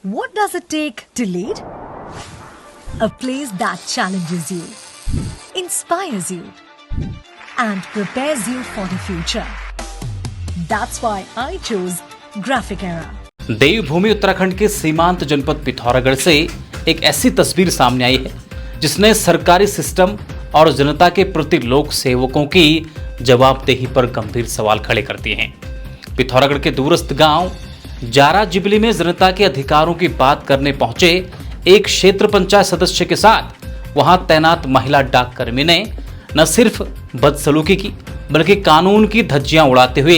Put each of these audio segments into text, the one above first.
What does it take to lead? A place that challenges you, inspires you, and prepares you for the future. That's why I chose Graphic Era. देवभूमि उत्तराखंड के सीमांत जनपद पिथौरागढ़ से एक ऐसी तस्वीर सामने आई है जिसने सरकारी सिस्टम और जनता के प्रति लोक सेवकों की जवाबदेही पर गंभीर सवाल खड़े करती हैं। पिथौरागढ़ के दूरस्थ गांव जारा जिबली में जनता के अधिकारों की बात करने पहुंचे एक क्षेत्र पंचायत सदस्य के साथ वहां तैनात महिला डाककर्मी ने न सिर्फ बदसलूकी की बल्कि कानून की धज्जियां उड़ाते हुए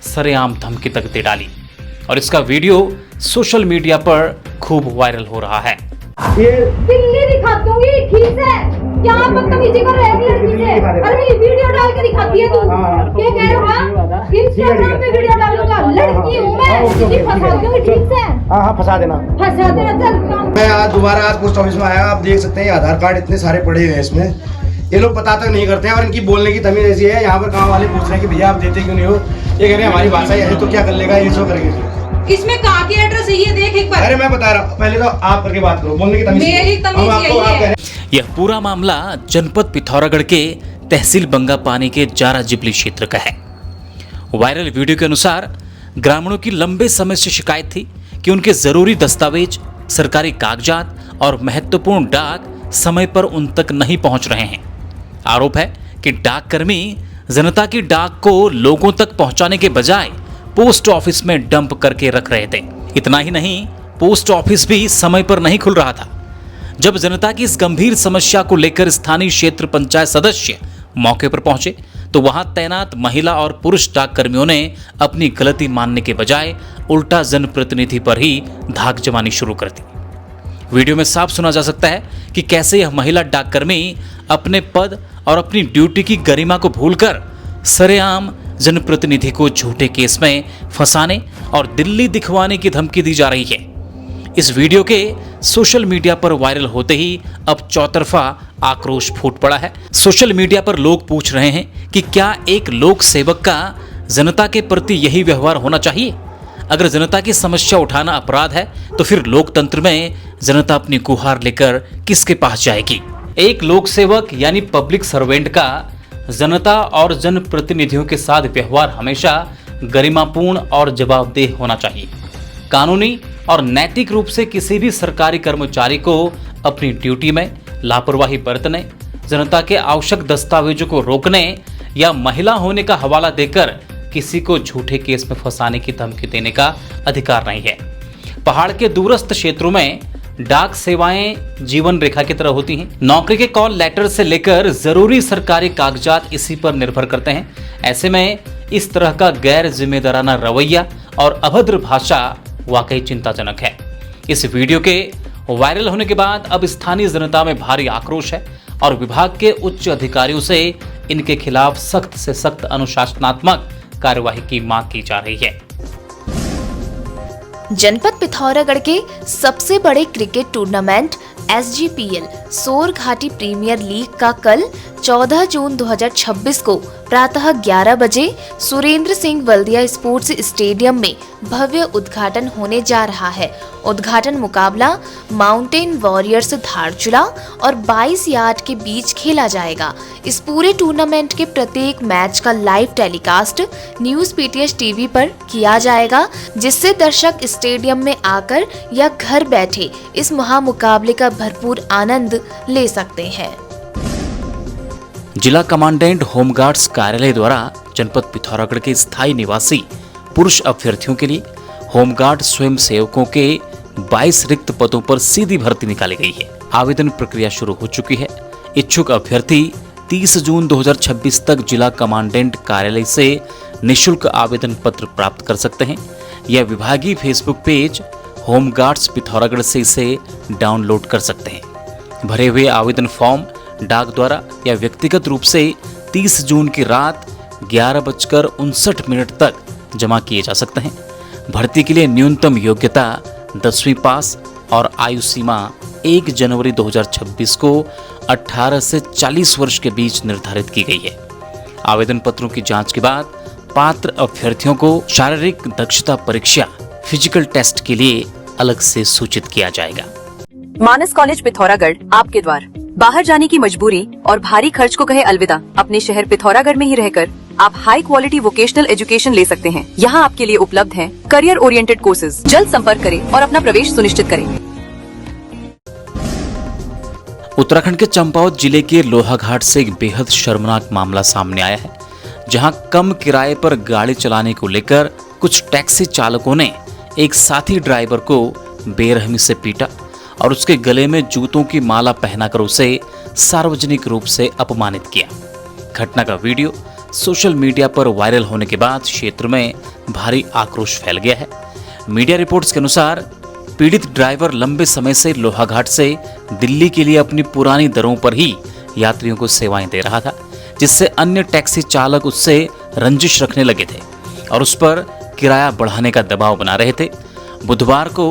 सरेआम धमकी तक दे डाली और इसका वीडियो सोशल मीडिया पर खूब वायरल हो रहा है। ये दिल्ली दिखा दूंगी, ठीक है? क्या बदतमीजी कर रहे हैं लड़की से? अरे ये वीडियो डाल के दिखाती है तू? क्या कह रहे हो? इंस्टाग्राम पे वीडियो डालूंगा, लड़की हूँ मैं, तुझे फंसा दूंगी, ठीक है? हाँ फंसा देना चल काम। मैं आज दोबारा पोस्ट ऑफिस में आया। आप देख सकते हैं आधार कार्ड इतने सारे पड़े हुए हैं इसमें। ये लोग पता तक नहीं करते हैं और इनकी बोलने की तमीज ऐसी है। यहाँ पर गाँव वाले पूछ रहे हैं कि भैया आप देते क्यों नहीं हो? ये कह रहे हैं हमारी भाषा है तो क्या कर लेगा, ये सो करेंगे। इसमें कहाँ की एड्रेस है ये देख एक बार। अरे मैं बता रहा हूँ, पहले तो आप करके बात करो, बोलने की तमीज। मेरी तमीज यही है। यह पूरा मामला जनपद पिथौरागढ़ के तहसील बंगापानी के जारा जिबली क्षेत्र का है। वायरल वीडियो के अनुसार ग्रामीणों की लंबे समय से शिकायत थी कि उनके जरूरी दस्तावेज, सरकारी कागजात और महत्वपूर्ण डाक समय पर उन तक नहीं पहुंच रहे हैं। आरोप है कि डाककर्मी जनता की डाक को लोगों तक पहुंचाने के बजाय पोस्ट ऑफिस में डंप करके रख रहे थे। इतना ही नहीं, पोस्ट ऑफिस भी समय पर नहीं खुल रहा था। जब जनता की इस गंभीर समस्या को लेकर स्थानीय क्षेत्र पंचायत सदस्य मौके पर पहुंचे तो वहां तैनात महिला और पुरुष डाककर्मियों ने अपनी गलती मानने के बजाय उल्टा जनप्रतिनिधि पर ही धाक जमानी शुरू कर दी। वीडियो में साफ सुना जा सकता है कि कैसे यह महिला डाककर्मी अपने पद और अपनी ड्यूटी की गरिमा को भूलकर सरेआम जनप्रतिनिधि को झूठे केस में फंसाने और दिल्ली दिखवाने की धमकी दी जा रही है। इस वीडियो के सोशल मीडिया पर वायरल होते ही अब चौतरफा आक्रोश फूट पड़ा है। सोशल मीडिया पर लोग पूछ रहे हैं कि क्या एक लोक सेवक का जनता के प्रति यही व्यवहार होना चाहिए? अगर जनता की समस्या उठाना अपराध है तो फिर लोकतंत्र में जनता अपनी गुहार लेकर किसके पास जाएगी? एक लोक सेवक यानी पब्लिक सर्वेंट का जनता और जनप्रतिनिधियों के साथ व्यवहार हमेशा गरिमापूर्ण और जवाबदेह होना चाहिए। कानूनी और नैतिक रूप से किसी भी सरकारी कर्मचारी को अपनी ड्यूटी में लापरवाही बरतने, जनता के आवश्यक दस्तावेजों को रोकने या महिला होने का हवाला देकर किसी को झूठे केस में फंसाने की धमकी देने का अधिकार नहीं है। पहाड़ के दूरस्थ क्षेत्रों में डाक सेवाएं जीवन रेखा की तरह होती हैं। नौकरी के कॉल लेटर से लेकर जरूरी सरकारी कागजात इसी पर निर्भर करते हैं। ऐसे में इस तरह का गैर जिम्मेदाराना रवैया और अभद्र भाषा वाकई चिंताजनक है। इस वीडियो के वायरल होने के बाद अब स्थानीय जनता में भारी आक्रोश है और विभाग के उच्च अधिकारियों से इनके खिलाफ सख्त से सख्त अनुशासनात्मक कार्यवाही की मांग की जा रही है। जनपद पिथौरागढ़ के सबसे बड़े क्रिकेट टूर्नामेंट SGPL सोर घाटी प्रीमियर लीग का कल 14 जून 2026 को प्रातः 11 बजे सुरेंद्र सिंह वल्दिया स्पोर्ट्स स्टेडियम में भव्य उद्घाटन होने जा रहा है। उद्घाटन मुकाबला माउंटेन वॉरियर्स धारचूला और 22 यार्ड के बीच खेला जाएगा। इस पूरे टूर्नामेंट के प्रत्येक मैच का live telecast news PTH TV पर किया जाएगा, जिससे दर्शक स्टेडियम में आकर या घर बैठे इस महामुकाबले का भरपूर आनंद ले सकते हैं। जिला कमांडेंट होमगार्ड्स कार्यालय द्वारा जनपद पिथौरागढ़ के स्थायी निवासी पुरुष अभ्यर्थियों के लिए होमगार्ड स्वयं सेवकों के 22 रिक्त पदों पर सीधी भर्ती निकाली गई है। आवेदन प्रक्रिया शुरू हो चुकी है। इच्छुक अभ्यर्थी 30 जून 2026 तक जिला कमांडेंट कार्यालय से निःशुल्क आवेदन पत्र प्राप्त कर सकते हैं या विभागीय फेसबुक पेज होमगार्ड्स पिथौरागढ़ से इसे डाउनलोड कर सकते हैं। भरे हुए आवेदन फॉर्म डाक द्वारा या व्यक्तिगत रूप से 30 जून की रात 11:59 तक जमा किए जा सकते हैं। भर्ती के लिए न्यूनतम योग्यता 10वीं पास और आयु सीमा 1 जनवरी 2026 को 18 से 40 वर्ष के बीच निर्धारित की गई है। आवेदन पत्रों की जांच के बाद पात्र अभ्यर्थियों को शारीरिक दक्षता परीक्षा फिजिकल टेस्ट के लिए अलग से सूचित किया जाएगा। मानस कॉलेज पिथौरागढ़ आपके द्वार। बाहर जाने की मजबूरी और भारी खर्च को कहे अलविदा, अपने शहर पिथौरागढ़ में ही रहकर आप हाई क्वालिटी वोकेशनल एजुकेशन ले सकते हैं। यहाँ आपके लिए उपलब्ध हैं करियर ओरिएंटेड कोर्सेज। जल्द संपर्क करें और अपना प्रवेश सुनिश्चित करें। उत्तराखंड के चंपावत जिले के लोहाघाट से एक बेहद शर्मनाक मामला सामने आया है, जहां कम किराए पर गाड़ी चलाने को लेकर कुछ टैक्सी चालकों ने एक साथी ड्राइवर को बेरहमी से पीटा और उसके गले में जूतों की माला पहनाकर उसे सार्वजनिक रूप से अपमानित किया। घटना का वीडियो सोशल मीडिया पर वायरल होने के बाद क्षेत्र में भारी आक्रोश फैल गया है। मीडिया रिपोर्ट्स के अनुसार पीड़ित ड्राइवर लंबे समय से लोहाघाट से दिल्ली के लिए अपनी पुरानी दरों पर ही यात्रियों को सेवाएं दे रहा था, जिससे अन्य टैक्सी चालक उससे रंजिश रखने लगे थे और उस पर किराया बढ़ाने का दबाव बना रहे थे। बुधवार को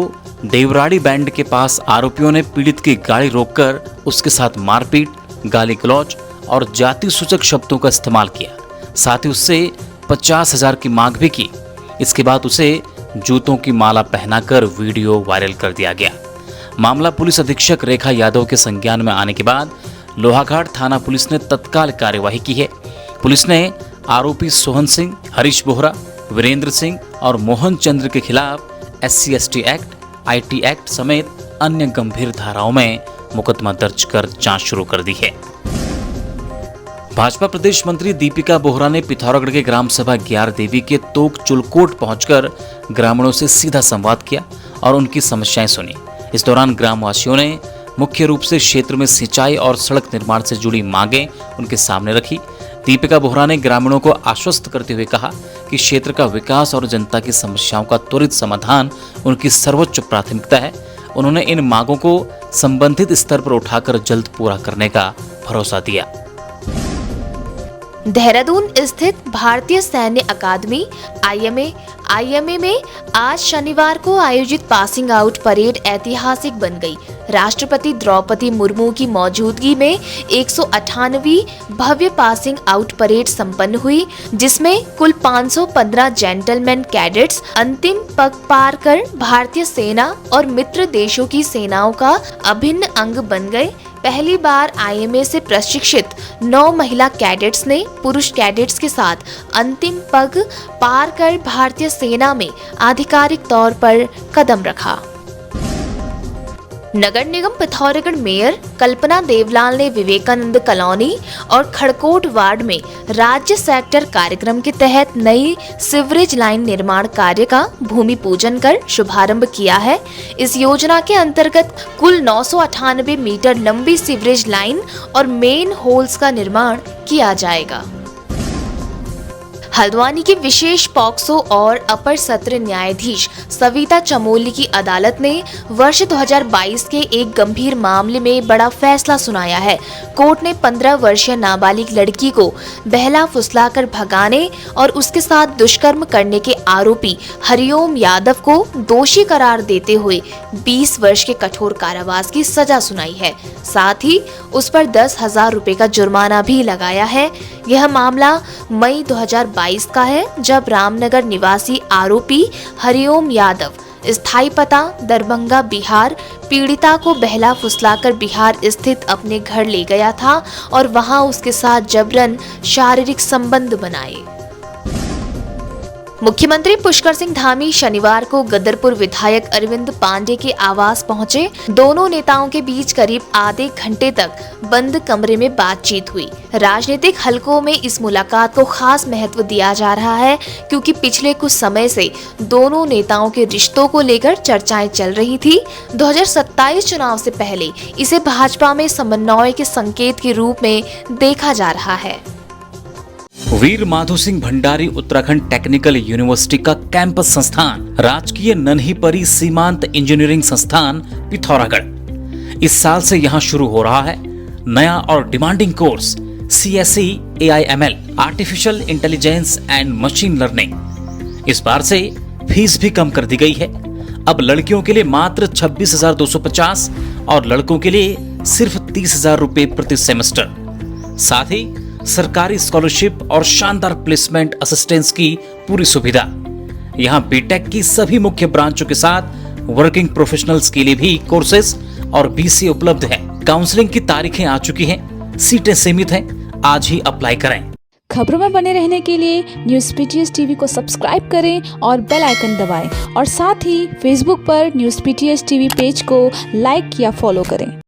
देवराड़ी बैंड के पास आरोपियों ने पीड़ित की गाड़ी रोककर उसके साथ मारपीट, गाली गलौज और जाति सूचक शब्दों का इस्तेमाल किया। साथ ही उससे 50,000 की मांग भी की। इसके बाद उसे जूतों की माला पहनाकर वीडियो वायरल कर दिया गया। मामला पुलिस अधीक्षक रेखा यादव के संज्ञान में आने के बाद लोहाघाट थाना पुलिस ने तत्काल कार्यवाही की है। पुलिस ने आरोपी सोहन सिंह, हरीश बोहरा, वीरेंद्र सिंह और मोहन चंद्र के खिलाफ SC/ST एक्ट, IT एक्ट समेत अन्य गंभीर धाराओं में मुकदमा दर्ज कर जांच शुरू कर दी है। भाजपा प्रदेश मंत्री दीपिका बोहरा ने पिथौरागढ़ के ग्राम सभा ग्यार देवी के तोक चुलकोट पहुंचकर ग्रामीणों से सीधा संवाद किया और उनकी समस्याएं सुनी। इस दौरान ग्रामवासियों ने मुख्य रूप से क्षेत्र में सिंचाई और सड़क निर्माण से जुड़ी मांगें उनके सामने रखी। दीपिका बोहरा ने ग्रामीणों को आश्वस्त करते हुए कहा कि क्षेत्र का विकास और जनता की समस्याओं का त्वरित समाधान उनकी सर्वोच्च प्राथमिकता है। उन्होंने इन मांगों को संबंधित स्तर पर उठाकर जल्द पूरा करने का भरोसा दिया। देहरादून स्थित भारतीय सैन्य अकादमी IMA में आज शनिवार को आयोजित पासिंग आउट परेड ऐतिहासिक बन गई। राष्ट्रपति द्रौपदी मुर्मू की मौजूदगी में 198वीं भव्य पासिंग आउट परेड संपन्न हुई, जिसमें कुल 515 जेंटलमैन कैडेट्स अंतिम पग पार कर भारतीय सेना और मित्र देशों की सेनाओं का अभिन्न अंग बन गए। पहली बार IMA से प्रशिक्षित 9 महिला कैडेट्स ने पुरुष कैडेट्स के साथ अंतिम पग पार कर भारतीय सेना में आधिकारिक तौर पर कदम रखा। नगर निगम पिथौरागढ़ मेयर कल्पना देवलाल ने विवेकानंद कॉलोनी और खड़कोट वार्ड में राज्य सेक्टर कार्यक्रम के तहत नई सीवरेज लाइन निर्माण कार्य का भूमि पूजन कर शुभारंभ किया है। इस योजना के अंतर्गत कुल 998 मीटर लंबी सीवरेज लाइन और मेन होल्स का निर्माण किया जाएगा। हल्द्वानी की विशेष पॉक्सो और अपर सत्र न्यायाधीश सविता चमोली की अदालत ने वर्ष 2022 के एक गंभीर मामले में बड़ा फैसला सुनाया है। कोर्ट ने 15 वर्षीय नाबालिग लड़की को बहला फुसलाकर भगाने और उसके साथ दुष्कर्म करने के आरोपी हरिओम यादव को दोषी करार देते हुए 20 वर्ष के कठोर कारावास की सजा सुनाई है। साथ ही उस पर 10,000 रुपए का जुर्माना भी लगाया है। यह मामला मई 2022 का है, जब रामनगर निवासी आरोपी हरिओम यादव स्थायी पता दरभंगा बिहार पीड़िता को बहला फुसलाकर बिहार स्थित अपने घर ले गया था और वहां उसके साथ जबरन शारीरिक संबंध बनाए। मुख्यमंत्री पुष्कर सिंह धामी शनिवार को गदरपुर विधायक अरविंद पांडे के आवास पहुंचे। दोनों नेताओं के बीच करीब आधे घंटे तक बंद कमरे में बातचीत हुई। राजनीतिक हलकों में इस मुलाकात को खास महत्व दिया जा रहा है, क्योंकि पिछले कुछ समय से दोनों नेताओं के रिश्तों को लेकर चर्चाएं चल रही थी। 2027 चुनाव से पहले इसे भाजपा में समन्वय के संकेत के रूप में देखा जा रहा है। वीर माधो सिंह भंडारी उत्तराखंड टेक्निकल यूनिवर्सिटी का कैंपस संस्थान राजकीय नन्ही परी सीमांत इंजीनियरिंग संस्थान पिथौरागढ़ इस साल से यहां शुरू हो रहा है नया और demanding course CSE AIML artificial intelligence and machine learning. इस बार से फीस भी कम कर दी गई है। अब लड़कियों के लिए मात्र 26,250 और लड़कों के लिए सिर्फ 30,000 रुपए प्रति सेमेस्टर। साथ ही सरकारी स्कॉलरशिप और शानदार प्लेसमेंट असिस्टेंस की पूरी सुविधा। यहाँ बीटेक की सभी मुख्य ब्रांचों के साथ वर्किंग प्रोफेशनल्स के लिए भी कोर्सेज और BCA उपलब्ध है। काउंसलिंग की तारीखें आ चुकी हैं, सीटें सीमित हैं, आज ही अप्लाई करें। खबरों में बने रहने के लिए न्यूज़ PTS TV को सब्सक्राइब करें और बेल आइकन दबाएं और साथ ही फेसबुक पर न्यूज़ PTS TV पेज को लाइक या फॉलो करें।